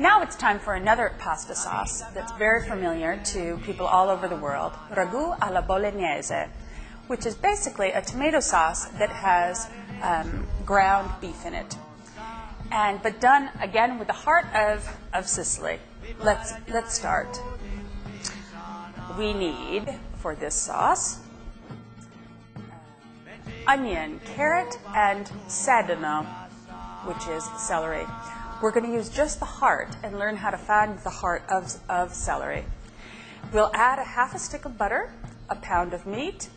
Now it's time for another pasta sauce that's very familiar to people all over the world, ragù alla bolognese, which is basically a tomato sauce that has ground beef in it, but done again with the heart of Sicily. Let's start. We need for this sauce onion, carrot, and sedano, which is celery. We're going to use just the heart and learn how to find the heart of celery. We'll add a half a stick of butter, a pound of meat,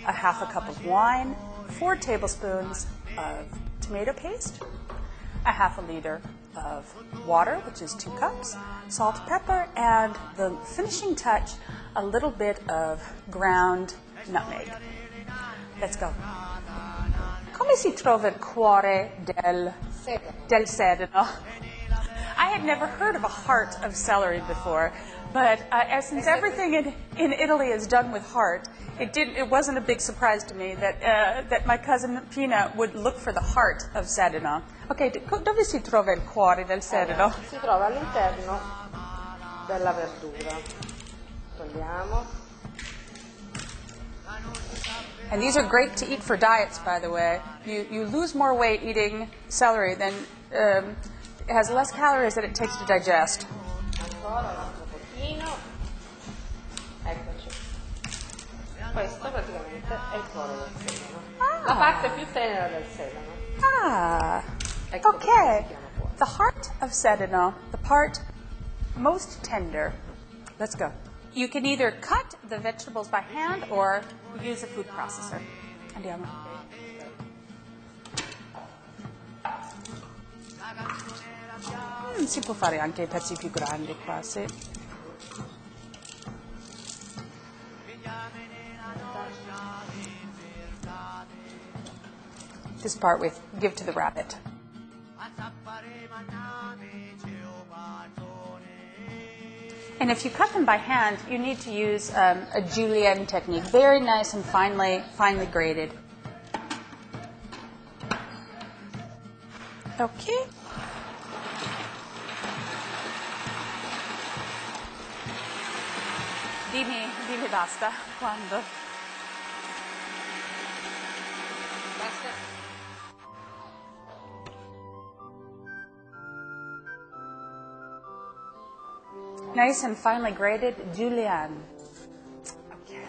a half a cup of wine, 4 tablespoons of tomato paste, a half a liter of water, which is 2 cups, salt, pepper, and the finishing touch, a little bit of ground nutmeg. Let's go. Come si trova il cuore del sedano? I had never heard of a heart of celery before, but since everything in Italy is done with heart, it wasn't a big surprise to me that my cousin Pina would look for the heart of sedano. Ok, dove si trova il cuore del sedano? Si trova all'interno della verdura. Togliamo. And these are great to eat for diets, by the way. You lose more weight eating celery than it has less calories than it takes to digest. Ancora un altro pochino. Eccoci. Questo praticamente è il cuore del sedano. La parte più tenera del sedano. Ecco Okay. The heart of sedano, the part most tender. Let's go. You can either cut the vegetables by hand or use a food processor. Andiamo. Si può fare anche i pezzi più grandi qua, sì. This part we give to the rabbit. And if you cut them by hand, you need to use a julienne technique, very nice and finely grated. Okay. Dimmi basta, quando? Basta. Nice and finely grated julienne. Okay.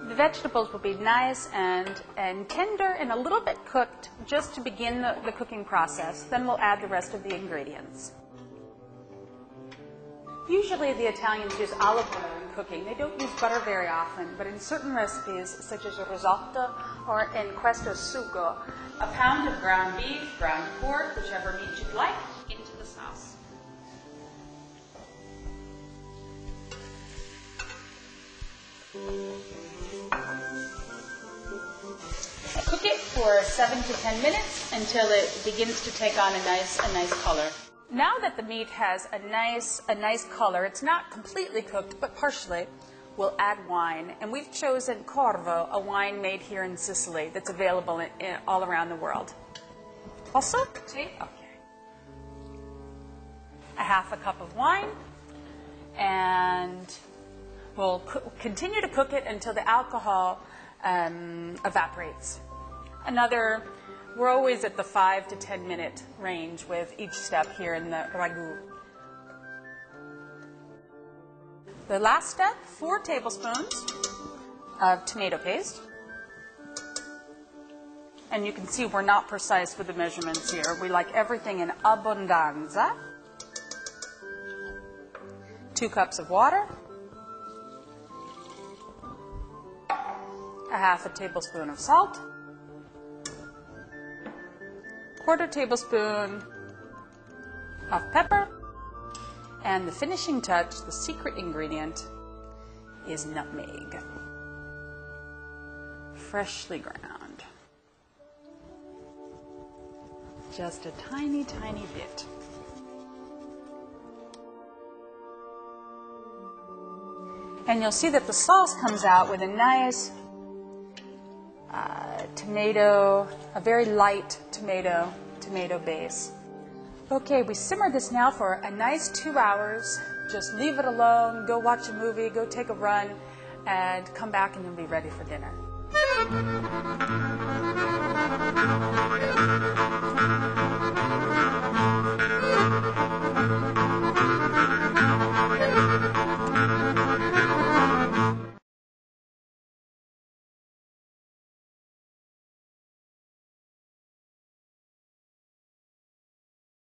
The vegetables will be nice and tender and a little bit cooked just to begin the cooking process. Then we'll add the rest of the ingredients. Usually the Italians use olive oil in cooking. They don't use butter very often, but in certain recipes, such as a risotto or in questo sugo, a pound of ground beef, ground pork, whichever meat you'd like, into the sauce. Cook it for 7 to 10 minutes until it begins to take on a nice color. Now that the meat has a nice color, it's not completely cooked, but partially, we'll add wine. And we've chosen Corvo, a wine made here in Sicily that's available all around the world. Also? See? Okay. A half a cup of wine, and we'll continue to cook it until the alcohol evaporates. We're always at the 5 to 10 minute range with each step here in the ragù. The last step, 4 tablespoons of tomato paste. And you can see we're not precise with the measurements here. We like everything in abbondanza. 2 cups of water. A half a tablespoon of salt. 1/4 tablespoon of pepper, and the finishing touch, the secret ingredient, is nutmeg, freshly ground. Just a tiny, tiny bit. And you'll see that the sauce comes out with a nice tomato, a very light tomato tomato base. Okay, we simmer this now for a nice 2 hours. Just leave it alone, go watch a movie, go take a run, and come back and you'll be ready for dinner.